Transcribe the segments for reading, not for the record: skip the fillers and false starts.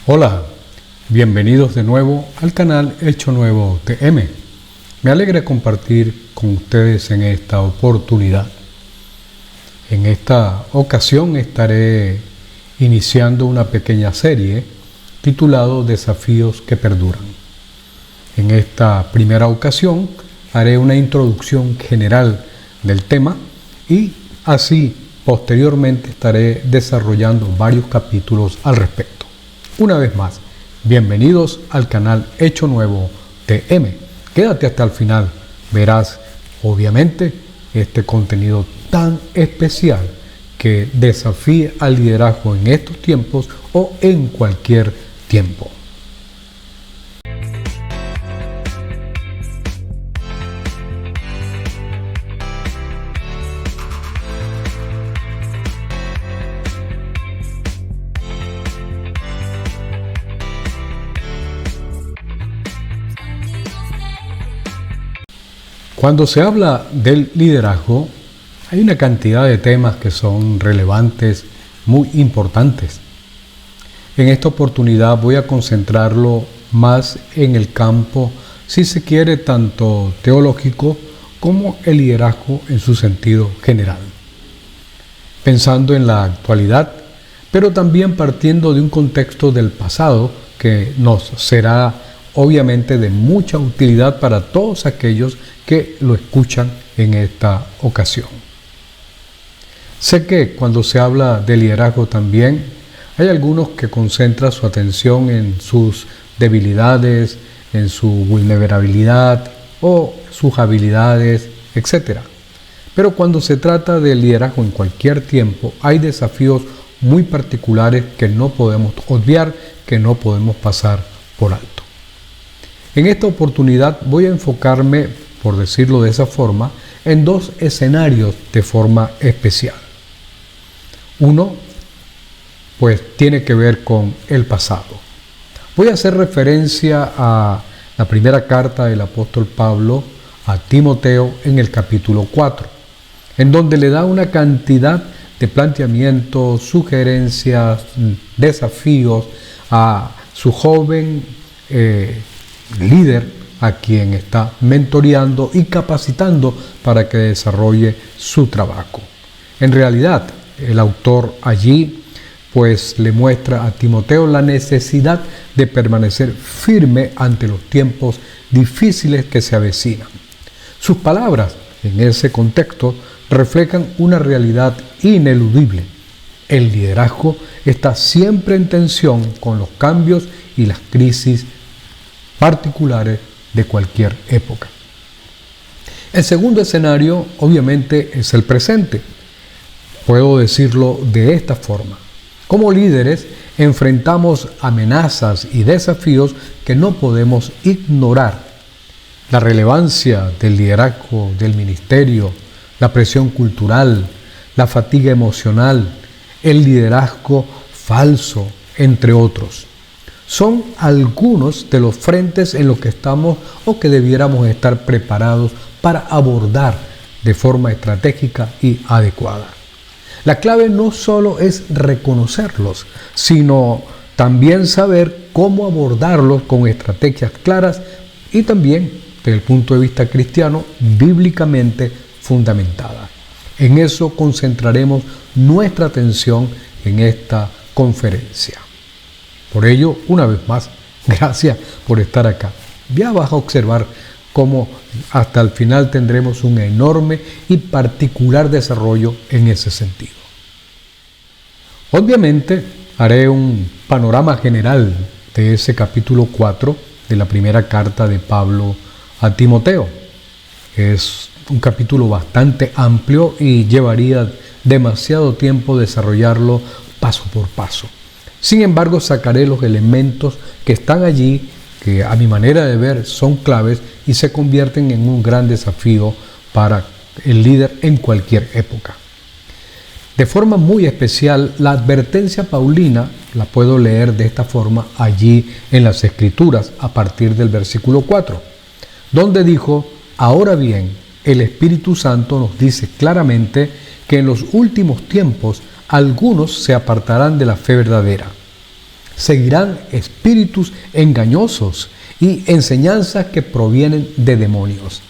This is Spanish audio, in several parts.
Hola, bienvenidos de nuevo al canal Hecho Nuevo TM. Me alegra compartir con ustedes en esta oportunidad. En esta ocasión estaré iniciando una pequeña serie titulado Desafíos que perduran. En esta primera ocasión haré una introducción general del tema y así posteriormente estaré desarrollando varios capítulos al respecto. Una vez más, bienvenidos al canal Hecho Nuevo TM. Quédate hasta el final, verás obviamente este contenido tan especial que desafía al liderazgo en estos tiempos o en cualquier tiempo. Cuando se habla del liderazgo, hay una cantidad de temas que son relevantes, muy importantes. En esta oportunidad voy a concentrarlo más en el campo, si se quiere, tanto teológico como el liderazgo en su sentido general. Pensando en la actualidad, pero también partiendo de un contexto del pasado que nos será obviamente de mucha utilidad para todos aquellos que lo escuchan en esta ocasión. Sé que cuando se habla de liderazgo también hay algunos que concentran su atención en sus debilidades, en su vulnerabilidad o sus habilidades, etc. Pero cuando se trata de liderazgo en cualquier tiempo, hay desafíos muy particulares que no podemos obviar, que no podemos pasar por alto. En esta oportunidad voy a enfocarme, por decirlo de esa forma, en dos escenarios de forma especial. Uno, pues tiene que ver con el pasado. Voy a hacer referencia a la primera carta del apóstol Pablo a Timoteo en el capítulo 4, en donde le da una cantidad de planteamientos, sugerencias, desafíos a su joven líder, a quien está mentoreando y capacitando para que desarrolle su trabajo. En realidad, el autor allí pues le muestra a Timoteo la necesidad de permanecer firme ante los tiempos difíciles que se avecinan. Sus palabras en ese contexto reflejan una realidad ineludible. El liderazgo está siempre en tensión con los cambios y las crisis particulares de cualquier época. El segundo escenario, obviamente, es el presente. Puedo decirlo de esta forma. Como líderes, enfrentamos amenazas y desafíos que no podemos ignorar. La relevancia del liderazgo, del ministerio, la presión cultural, la fatiga emocional, el liderazgo falso, entre otros. Son algunos de los frentes en los que estamos o que debiéramos estar preparados para abordar de forma estratégica y adecuada. La clave no solo es reconocerlos, sino también saber cómo abordarlos con estrategias claras y también, desde el punto de vista cristiano, bíblicamente fundamentadas. En eso concentraremos nuestra atención en esta conferencia. Por ello, una vez más, gracias por estar acá. Ya vas a observar cómo hasta el final tendremos un enorme y particular desarrollo en ese sentido. Obviamente, haré un panorama general de ese capítulo 4 de la primera carta de Pablo a Timoteo. Es un capítulo bastante amplio y llevaría demasiado tiempo desarrollarlo paso por paso. Sin embargo, sacaré los elementos que están allí, que a mi manera de ver son claves y se convierten en un gran desafío para el líder en cualquier época. De forma muy especial, la advertencia paulina la puedo leer de esta forma allí en las Escrituras a partir del versículo 4, donde dijo: ahora bien, el Espíritu Santo nos dice claramente que en los últimos tiempos algunos se apartarán de la fe verdadera, Seguirán espíritus engañosos y enseñanzas que provienen de demonios.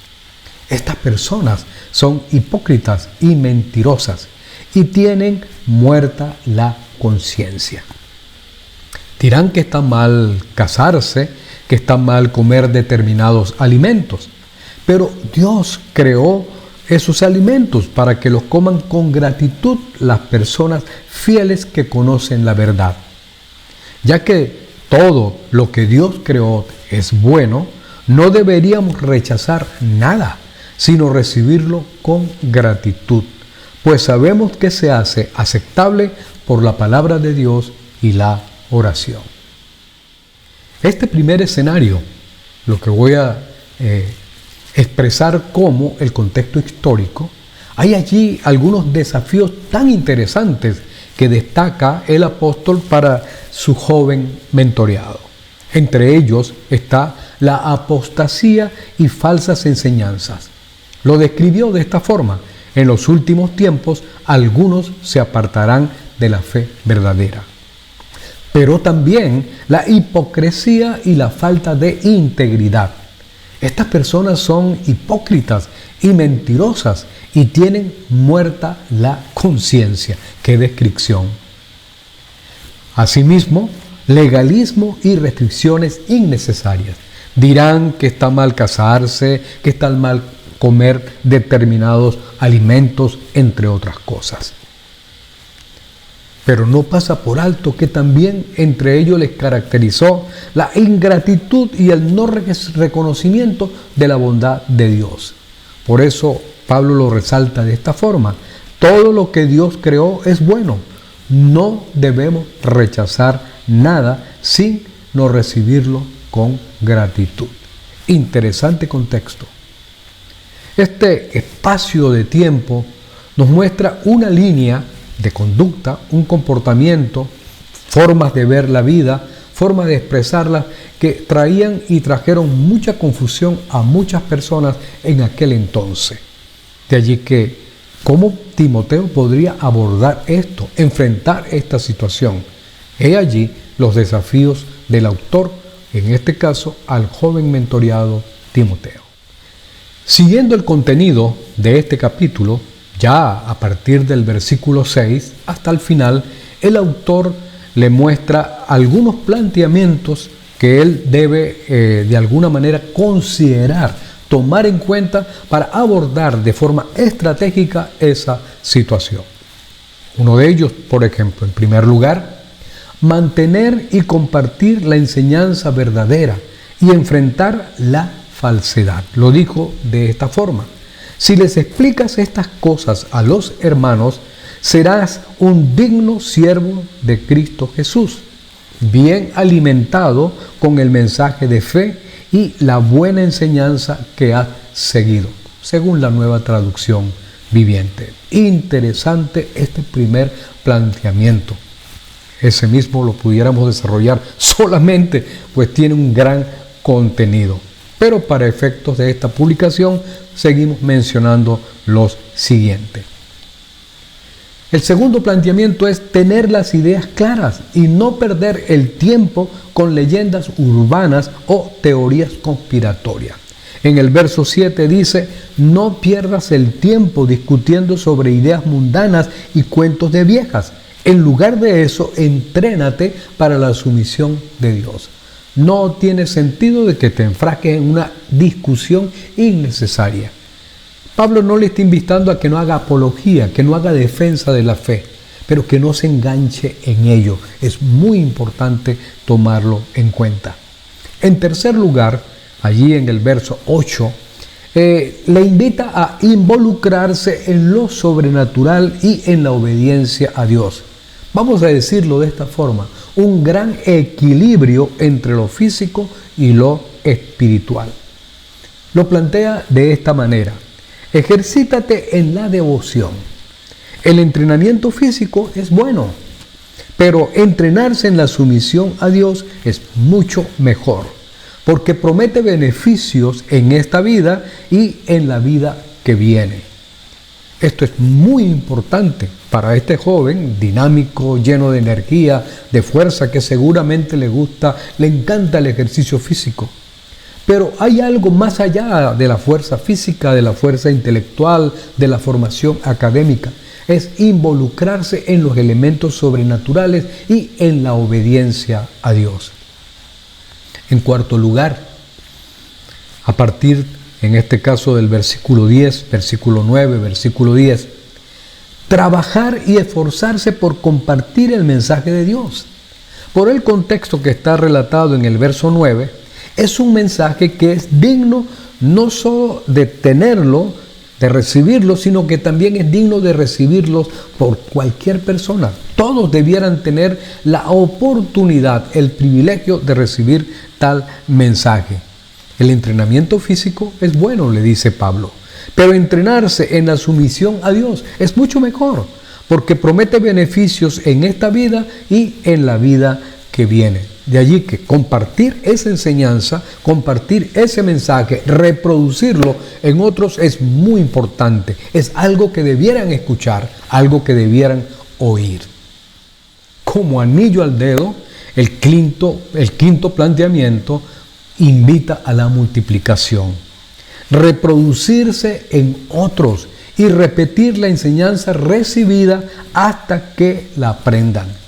Estas personas son hipócritas y mentirosas y tienen muerta la conciencia. Dirán que está mal casarse, que está mal comer determinados alimentos, pero Dios creó esos alimentos para que los coman con gratitud las personas fieles que conocen la verdad. Ya que todo lo que Dios creó es bueno, no deberíamos rechazar nada, sino recibirlo con gratitud, pues sabemos que se hace aceptable por la palabra de Dios y la oración. Este primer escenario, lo que voy a expresar como el contexto histórico, hay allí algunos desafíos tan interesantes que destaca el apóstol para su joven mentoreado. Entre ellos está la apostasía y falsas enseñanzas. Lo describió de esta forma: en los últimos tiempos algunos se apartarán de la fe verdadera. Pero también la hipocresía y la falta de integridad. Estas personas son hipócritas y mentirosas y tienen muerta la conciencia. ¡Qué descripción! Asimismo, legalismo y restricciones innecesarias. Dirán que está mal casarse, que está mal comer determinados alimentos, entre otras cosas. Pero no pasa por alto que también entre ellos les caracterizó la ingratitud y el no reconocimiento de la bondad de Dios. Por eso Pablo lo resalta de esta forma: todo lo que Dios creó es bueno. No debemos rechazar nada sin no recibirlo con gratitud. Interesante contexto. Este espacio de tiempo nos muestra una línea de conducta, un comportamiento, formas de ver la vida, formas de expresarla, que traían y trajeron mucha confusión a muchas personas en aquel entonces. De allí que, ¿cómo Timoteo podría abordar esto, enfrentar esta situación? He allí los desafíos del autor, en este caso al joven mentoreado Timoteo. Siguiendo el contenido de este capítulo, ya a partir del versículo 6 hasta el final, el autor le muestra algunos planteamientos que él debe de alguna manera considerar, tomar en cuenta para abordar de forma estratégica esa situación. Uno de ellos, por ejemplo, en primer lugar, mantener y compartir la enseñanza verdadera y enfrentar la falsedad. Lo dijo de esta forma: si les explicas estas cosas a los hermanos, serás un digno siervo de Cristo Jesús, bien alimentado con el mensaje de fe y la buena enseñanza que has seguido, según la Nueva Traducción Viviente. Interesante este primer planteamiento. Ese mismo lo pudiéramos desarrollar solamente, pues tiene un gran contenido. Pero para efectos de esta publicación, seguimos mencionando los siguientes. El segundo planteamiento es tener las ideas claras y no perder el tiempo con leyendas urbanas o teorías conspiratorias. En el verso 7 dice: no pierdas el tiempo discutiendo sobre ideas mundanas y cuentos de viejas. En lugar de eso, entrénate para la sumisión de Dios. No tiene sentido de que te enfrasques en una discusión innecesaria. Pablo no le está invitando a que no haga apología, que no haga defensa de la fe, pero que no se enganche en ello. Es muy importante tomarlo en cuenta. En tercer lugar, allí en el verso 8, le invita a involucrarse en lo sobrenatural y en la obediencia a Dios. Vamos a decirlo de esta forma: un gran equilibrio entre lo físico y lo espiritual. Lo plantea de esta manera: ejercítate en la devoción. El entrenamiento físico es bueno, pero entrenarse en la sumisión a Dios es mucho mejor, porque promete beneficios en esta vida y en la vida que viene. Esto es muy importante para este joven dinámico, lleno de energía, de fuerza, que seguramente le gusta, le encanta el ejercicio físico. Pero hay algo más allá de la fuerza física, de la fuerza intelectual, de la formación académica. Es involucrarse en los elementos sobrenaturales y en la obediencia a Dios. En cuarto lugar, a partir, en este caso, del versículo 10, versículo 9, versículo 10, trabajar y esforzarse por compartir el mensaje de Dios. Por el contexto que está relatado en el verso 9, es un mensaje que es digno no solo de tenerlo, de recibirlo, sino que también es digno de recibirlos por cualquier persona. Todos debieran tener la oportunidad, el privilegio de recibir tal mensaje. El entrenamiento físico es bueno, le dice Pablo, pero entrenarse en la sumisión a Dios es mucho mejor, porque promete beneficios en esta vida y en la vida que viene. De allí que compartir esa enseñanza, compartir ese mensaje, reproducirlo en otros es muy importante. Es algo que debieran escuchar, algo que debieran oír. Como anillo al dedo, el quinto planteamiento invita a la multiplicación. Reproducirse en otros y repetir la enseñanza recibida hasta que la aprendan.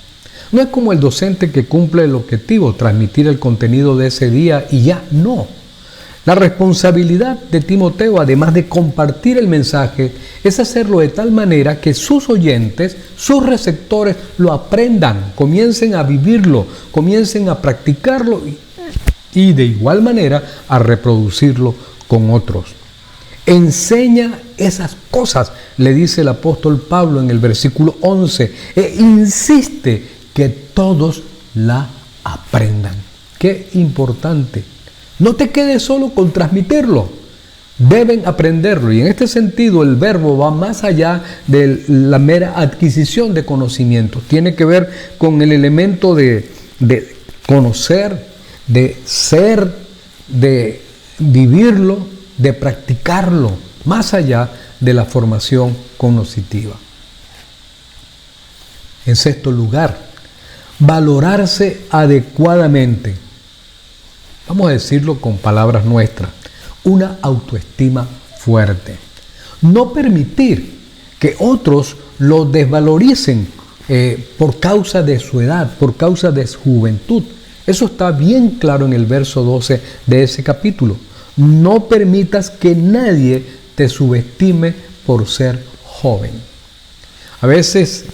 No es como el docente que cumple el objetivo, transmitir el contenido de ese día y ya, no. La responsabilidad de Timoteo, además de compartir el mensaje, es hacerlo de tal manera que sus oyentes, sus receptores, lo aprendan, comiencen a vivirlo, comiencen a practicarlo y de igual manera a reproducirlo con otros. Enseña esas cosas, le dice el apóstol Pablo en el versículo 11, e insiste que todos la aprendan. Qué importante. No te quedes solo con transmitirlo. Deben aprenderlo. Y en este sentido el verbo va más allá de la mera adquisición de conocimiento. Tiene que ver con el elemento de conocer, de ser, de vivirlo, de practicarlo, más allá de la formación cognitiva. En sexto lugar, valorarse adecuadamente. Vamos a decirlo con palabras nuestras. Una autoestima fuerte. No permitir que otros lo desvaloricen por causa de su edad, por causa de su juventud. Eso está bien claro en el verso 12 de ese capítulo. No permitas que nadie te subestime por ser joven. A veces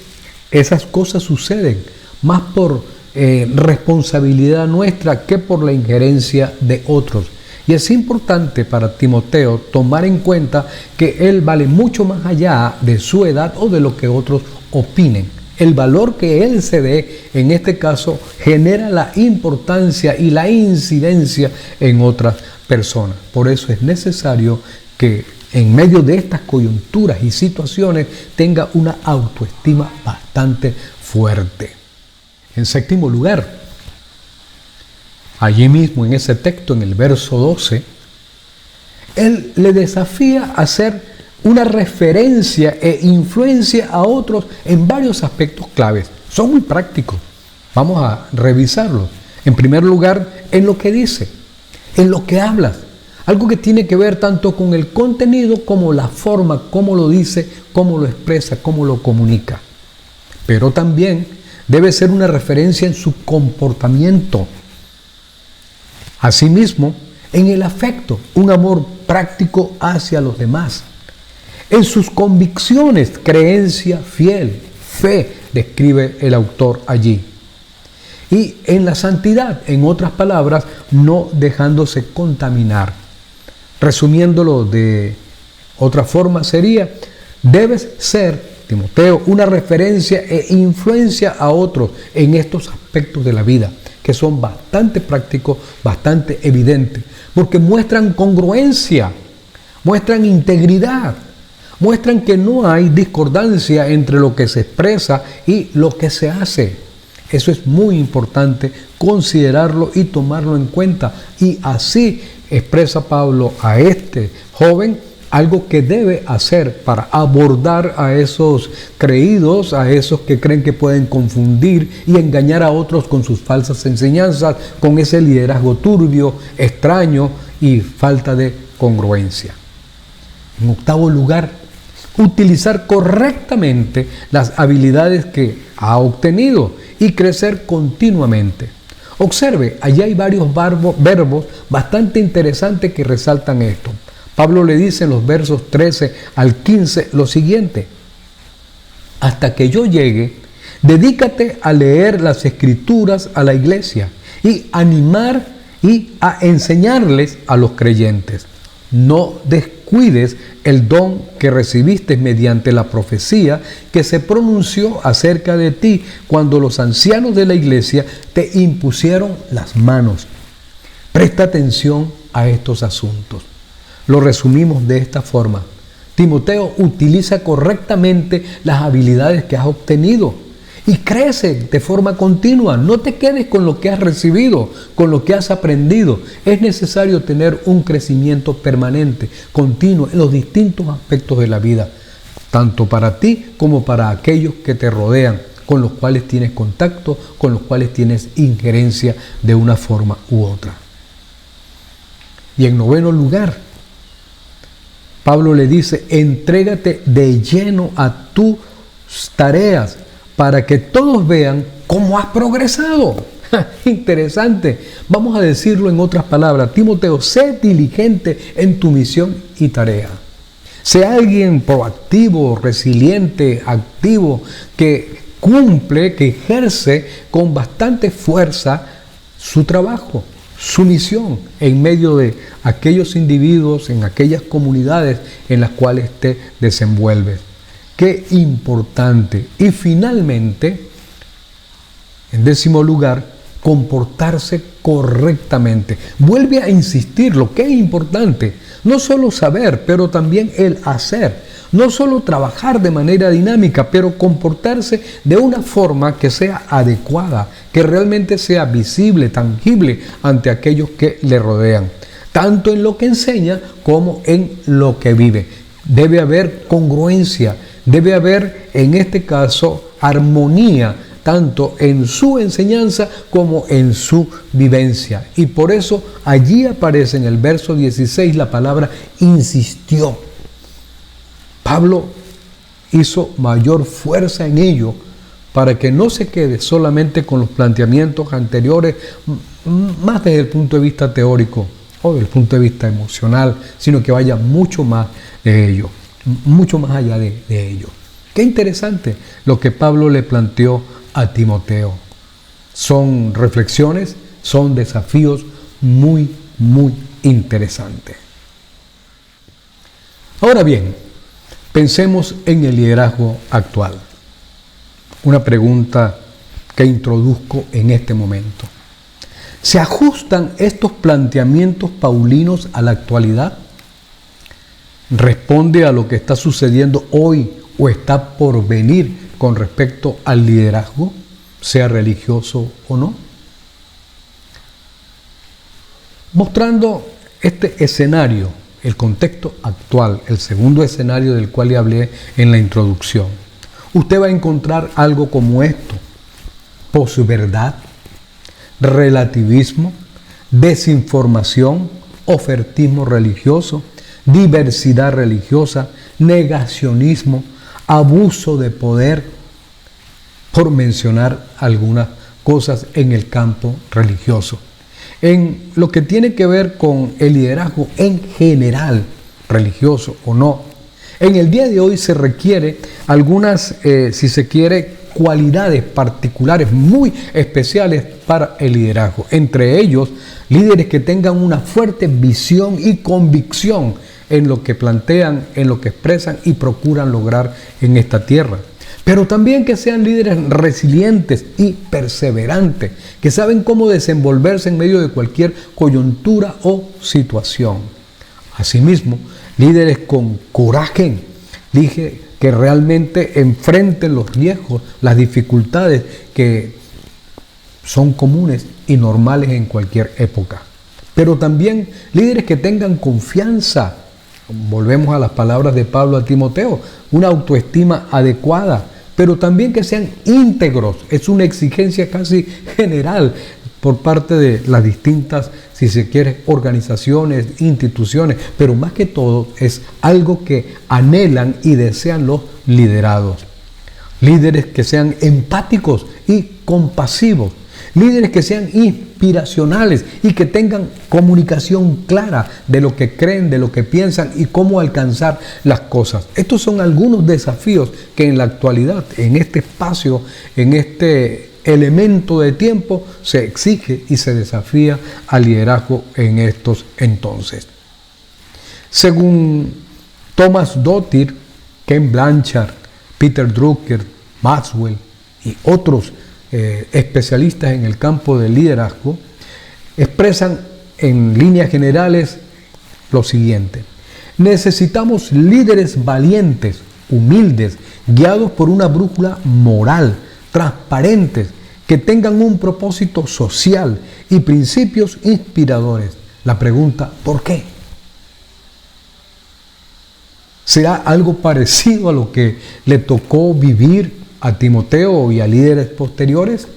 esas cosas suceden más por responsabilidad nuestra que por la injerencia de otros. Y es importante para Timoteo tomar en cuenta que él vale mucho más allá de su edad o de lo que otros opinen. El valor que él se dé, en este caso, genera la importancia y la incidencia en otras personas. Por eso es necesario que en medio de estas coyunturas y situaciones tenga una autoestima bastante fuerte. En séptimo lugar, allí mismo en ese texto, en el verso 12, él le desafía a hacer una referencia e influencia a otros en varios aspectos claves. Son muy prácticos. Vamos a revisarlos. En primer lugar, en lo que dice, en lo que hablas. Algo que tiene que ver tanto con el contenido como la forma, cómo lo dice, cómo lo expresa, cómo lo comunica. Pero también debe ser una referencia en su comportamiento. Asimismo, en el afecto, un amor práctico hacia los demás. En sus convicciones, creencia fiel, fe, describe el autor allí. Y en la santidad, en otras palabras, no dejándose contaminar. Resumiéndolo de otra forma sería, debes ser, Timoteo, una referencia e influencia a otros en estos aspectos de la vida, que son bastante prácticos, bastante evidentes, porque muestran congruencia, muestran integridad, muestran que no hay discordancia entre lo que se expresa y lo que se hace. Eso es muy importante considerarlo y tomarlo en cuenta. Y así expresa Pablo a este joven algo que debe hacer para abordar a esos creídos, a esos que creen que pueden confundir y engañar a otros con sus falsas enseñanzas, con ese liderazgo turbio, extraño y falta de congruencia. En octavo lugar, utilizar correctamente las habilidades que ha obtenido y crecer continuamente. Observe, allí hay varios verbos bastante interesantes que resaltan esto. Pablo le dice en los versos 13 al 15 lo siguiente: hasta que yo llegue, dedícate a leer las escrituras a la iglesia y animar y a enseñarles a los creyentes. No descuides el don que recibiste mediante la profecía que se pronunció acerca de ti cuando los ancianos de la iglesia te impusieron las manos. Presta atención a estos asuntos. Lo resumimos de esta forma: Timoteo, utiliza correctamente las habilidades que has obtenido y crece de forma continua. No te quedes con lo que has recibido, con lo que has aprendido. Es necesario tener un crecimiento permanente, continuo, en los distintos aspectos de la vida, tanto para ti como para aquellos que te rodean, con los cuales tienes contacto, con los cuales tienes injerencia de una forma u otra. Y en noveno lugar, Pablo le dice: entrégate de lleno a tus tareas para que todos vean cómo has progresado. Interesante. Vamos a decirlo en otras palabras: Timoteo, sé diligente en tu misión y tarea. Sé alguien proactivo, resiliente, activo, que cumple, que ejerce con bastante fuerza su trabajo, su misión en medio de aquellos individuos, en aquellas comunidades en las cuales te desenvuelves. Qué importante. Y finalmente, en décimo lugar, comportarse correctamente. Vuelve a insistir lo que es importante. No solo saber, pero también el hacer. No solo trabajar de manera dinámica, pero comportarse de una forma que sea adecuada, que realmente sea visible, tangible ante aquellos que le rodean, tanto en lo que enseña como en lo que vive. Debe haber congruencia, debe haber, en este caso, armonía, tanto en su enseñanza como en su vivencia. Y por eso allí aparece en el verso 16 la palabra insistió. Pablo hizo mayor fuerza en ello para que no se quede solamente con los planteamientos anteriores, más desde el punto de vista teórico o desde el punto de vista emocional, sino que vaya mucho más de ello, mucho más allá de ello. Qué interesante lo que Pablo le planteó a Timoteo. Son reflexiones, son desafíos muy, muy interesantes. Ahora bien, pensemos en el liderazgo actual. Una pregunta que introduzco en este momento. ¿Se ajustan estos planteamientos paulinos a la actualidad? ¿Responde a lo que está sucediendo hoy o está por venir con respecto al liderazgo, sea religioso o no? Mostrando este escenario, el contexto actual, el segundo escenario del cual le hablé en la introducción, usted va a encontrar algo como esto: posverdad, relativismo, desinformación, ofertismo religioso, diversidad religiosa, negacionismo, abuso de poder, por mencionar algunas cosas en el campo religioso. En lo que tiene que ver con el liderazgo en general, religioso o no, en el día de hoy se requiere algunas, si se quiere, cualidades particulares muy especiales para el liderazgo. Entre ellos, líderes que tengan una fuerte visión y convicción en lo que plantean, en lo que expresan y procuran lograr en esta tierra. Pero también que sean líderes resilientes y perseverantes, que saben cómo desenvolverse en medio de cualquier coyuntura o situación. Asimismo, líderes con coraje, que realmente enfrenten los riesgos, las dificultades que son comunes y normales en cualquier época. Pero también líderes que tengan confianza Volvemos a las palabras de Pablo a Timoteo, una autoestima adecuada, pero también que sean íntegros. Es una exigencia casi general por parte de las distintas, si se quiere, organizaciones, instituciones, pero más que todo es algo que anhelan y desean los liderados. Líderes que sean empáticos y compasivos, líderes que sean inspiracionales y que tengan comunicación clara de lo que creen, de lo que piensan y cómo alcanzar las cosas. Estos son algunos desafíos que en la actualidad, en este espacio, en este elemento de tiempo, se exige y se desafía al liderazgo en estos entonces. Según Thomas Dottir, Ken Blanchard, Peter Drucker, Maxwell y otros especialistas en el campo del liderazgo, expresan en líneas generales lo siguiente: necesitamos líderes valientes, humildes, guiados por una brújula moral, transparentes, que tengan un propósito social y principios inspiradores. La pregunta, ¿por qué? ¿Será algo parecido a lo que le tocó vivir a Timoteo y a líderes posteriores?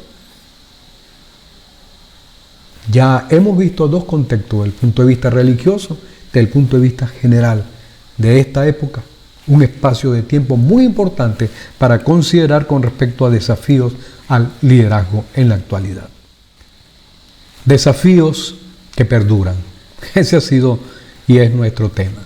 Ya hemos visto dos contextos, desde el punto de vista religioso, desde el punto de vista general de esta época. Un espacio de tiempo muy importante para considerar con respecto a desafíos al liderazgo en la actualidad. Desafíos que perduran. Ese ha sido y es nuestro tema.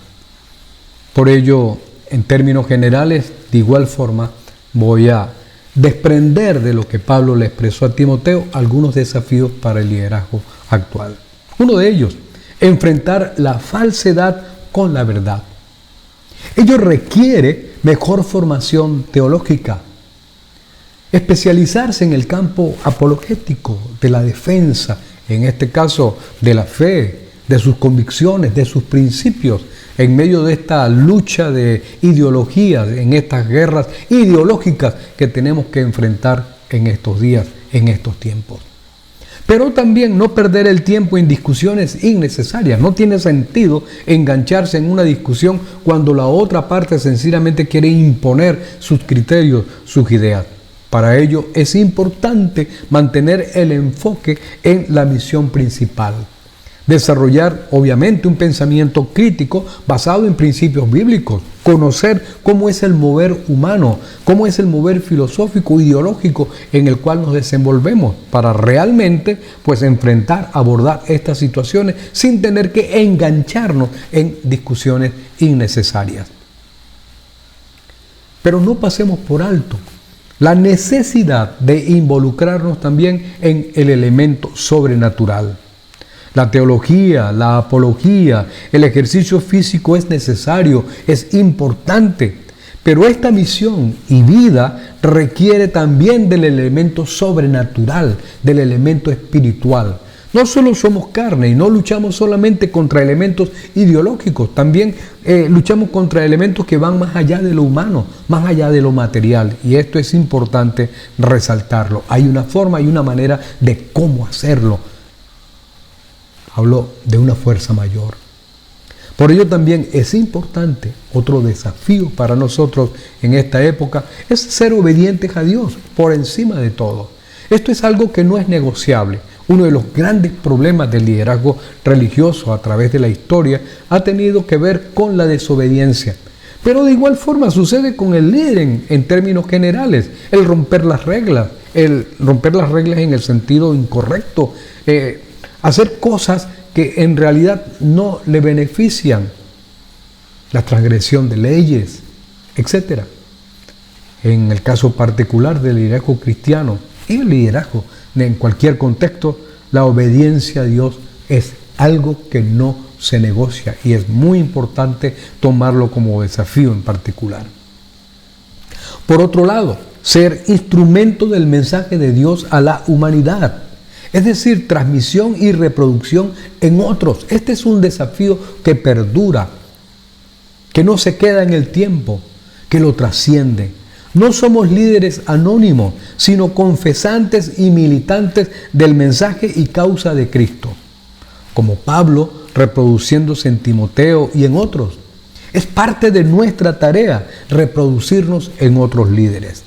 Por ello, en términos generales, de igual forma, voy a desprender de lo que Pablo le expresó a Timoteo algunos desafíos para el liderazgo actual. Uno de ellos, enfrentar la falsedad con la verdad. Ello requiere mejor formación teológica, especializarse en el campo apologético, de la defensa, en este caso de la fe, de sus convicciones, de sus principios, en medio de esta lucha de ideologías, en estas guerras ideológicas que tenemos que enfrentar en estos días, en estos tiempos. Pero también no perder el tiempo en discusiones innecesarias. No tiene sentido engancharse en una discusión cuando la otra parte sencillamente quiere imponer sus criterios, sus ideas. Para ello es importante mantener el enfoque en la misión principal. Desarrollar, obviamente, un pensamiento crítico basado en principios bíblicos. Conocer cómo es el mover humano, cómo es el mover filosófico, ideológico en el cual nos desenvolvemos para realmente enfrentar, abordar estas situaciones sin tener que engancharnos en discusiones innecesarias. Pero no pasemos por alto la necesidad de involucrarnos también en el elemento sobrenatural. La teología, la apología, el ejercicio físico es necesario, es importante, pero esta misión y vida requiere también del elemento sobrenatural, del elemento espiritual. No solo somos carne y no luchamos solamente contra elementos ideológicos, también luchamos contra elementos que van más allá de lo humano, más allá de lo material, y esto es importante resaltarlo. Hay una forma y una manera de cómo hacerlo. Hablo de una fuerza mayor. Por ello también es importante, otro desafío para nosotros en esta época, es ser obedientes a Dios por encima de todo. Esto es algo que no es negociable. Uno de los grandes problemas del liderazgo religioso a través de la historia ha tenido que ver con la desobediencia. Pero de igual forma sucede con el líder en términos generales, el romper las reglas en el sentido incorrecto, hacer cosas que en realidad no le benefician, la transgresión de leyes, etc. En el caso particular del liderazgo cristiano y el liderazgo en cualquier contexto, la obediencia a Dios es algo que no se negocia y es muy importante tomarlo como desafío en particular. Por otro lado, ser instrumento del mensaje de Dios a la humanidad. Es decir, transmisión y reproducción en otros. Este es un desafío que perdura, que no se queda en el tiempo, que lo trasciende. No somos líderes anónimos, sino confesantes y militantes del mensaje y causa de Cristo. Como Pablo, reproduciéndose en Timoteo y en otros. Es parte de nuestra tarea reproducirnos en otros líderes.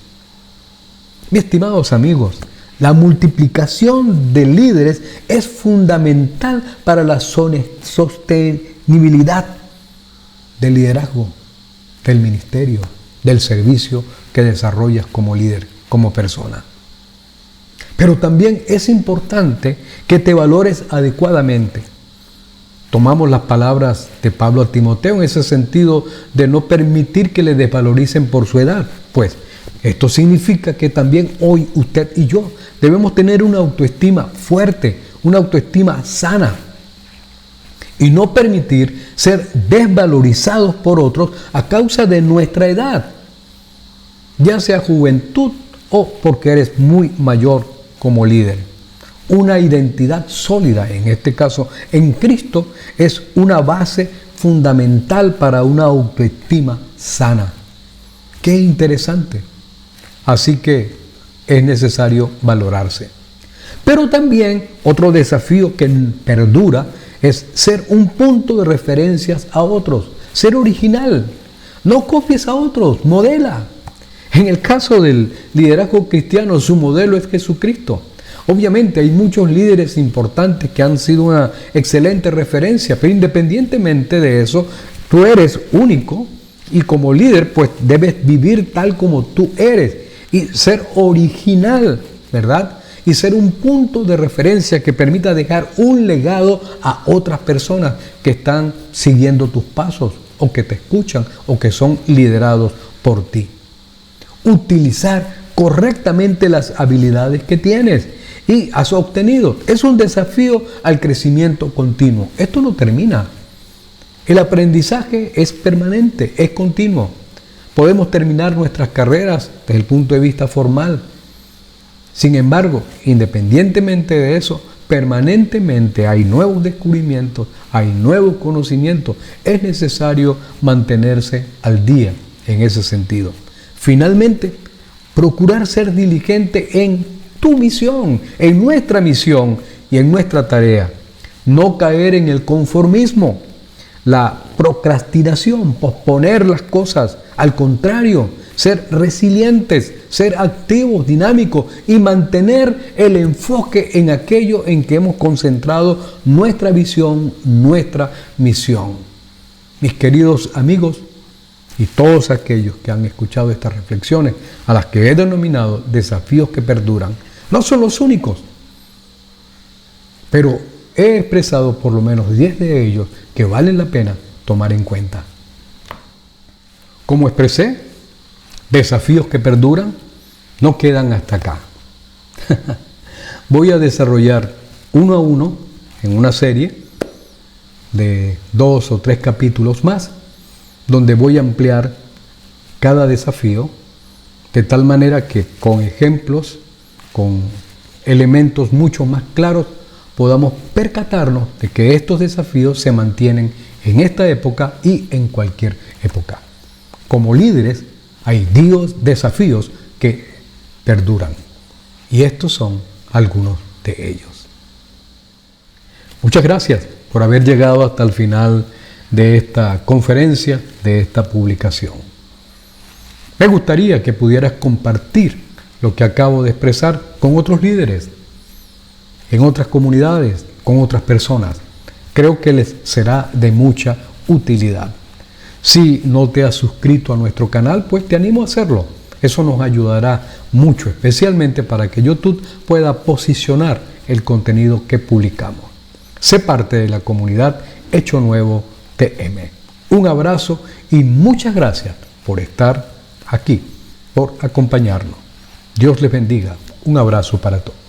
Mis estimados amigos, la multiplicación de líderes es fundamental para la sostenibilidad del liderazgo, del ministerio, del servicio que desarrollas como líder, como persona. Pero también es importante que te valores adecuadamente. Tomamos las palabras de Pablo a Timoteo en ese sentido de no permitir que le desvaloricen por su edad. Pues esto significa que también hoy usted y yo debemos tener una autoestima fuerte, una autoestima sana y no permitir ser desvalorizados por otros a causa de nuestra edad, ya sea juventud o porque eres muy mayor como líder. Una identidad sólida, en este caso en Cristo, es una base fundamental para una autoestima sana. ¡Qué interesante! Así que es necesario valorarse. Pero también otro desafío que perdura es ser un punto de referencias a otros, ser original. No copies a otros, modela. En el caso del liderazgo cristiano, su modelo es Jesucristo. Obviamente hay muchos líderes importantes que han sido una excelente referencia, pero independientemente de eso, tú eres único y como líder pues debes vivir tal como tú eres y ser original, ¿verdad? Y ser un punto de referencia que permita dejar un legado a otras personas que están siguiendo tus pasos o que te escuchan o que son liderados por ti. Utilizar correctamente las habilidades que tienes y has obtenido. Es un desafío al crecimiento continuo. Esto no termina. El aprendizaje es permanente, es continuo. Podemos terminar nuestras carreras desde el punto de vista formal. Sin embargo, independientemente de eso, permanentemente hay nuevos descubrimientos, hay nuevos conocimientos. Es necesario mantenerse al día en ese sentido. Finalmente, procurar ser diligente en tu misión, en nuestra misión y en nuestra tarea. No caer en el conformismo, la procrastinación, posponer las cosas. Al contrario, ser resilientes, ser activos, dinámicos y mantener el enfoque en aquello en que hemos concentrado nuestra visión, nuestra misión. Mis queridos amigos, y todos aquellos que han escuchado estas reflexiones, a las que he denominado desafíos que perduran, no son los únicos, pero he expresado por lo menos 10 de ellos que valen la pena tomar en cuenta. Como expresé, desafíos que perduran no quedan hasta acá. Voy a desarrollar uno a uno en una serie de 2 o 3 capítulos más, donde voy a ampliar cada desafío de tal manera que con ejemplos, con elementos mucho más claros, podamos percatarnos de que estos desafíos se mantienen en esta época y en cualquier época. Como líderes hay desafíos que perduran y estos son algunos de ellos. Muchas gracias por haber llegado hasta el final de esta conferencia, de esta publicación. Me gustaría que pudieras compartir lo que acabo de expresar con otros líderes, en otras comunidades, con otras personas. Creo que les será de mucha utilidad. Si no te has suscrito a nuestro canal, pues te animo a hacerlo. Eso nos ayudará mucho, especialmente para que YouTube pueda posicionar el contenido que publicamos. Sé parte de la comunidad Hecho Nuevo TM. Un abrazo y muchas gracias por estar aquí, por acompañarnos. Dios les bendiga. Un abrazo para todos.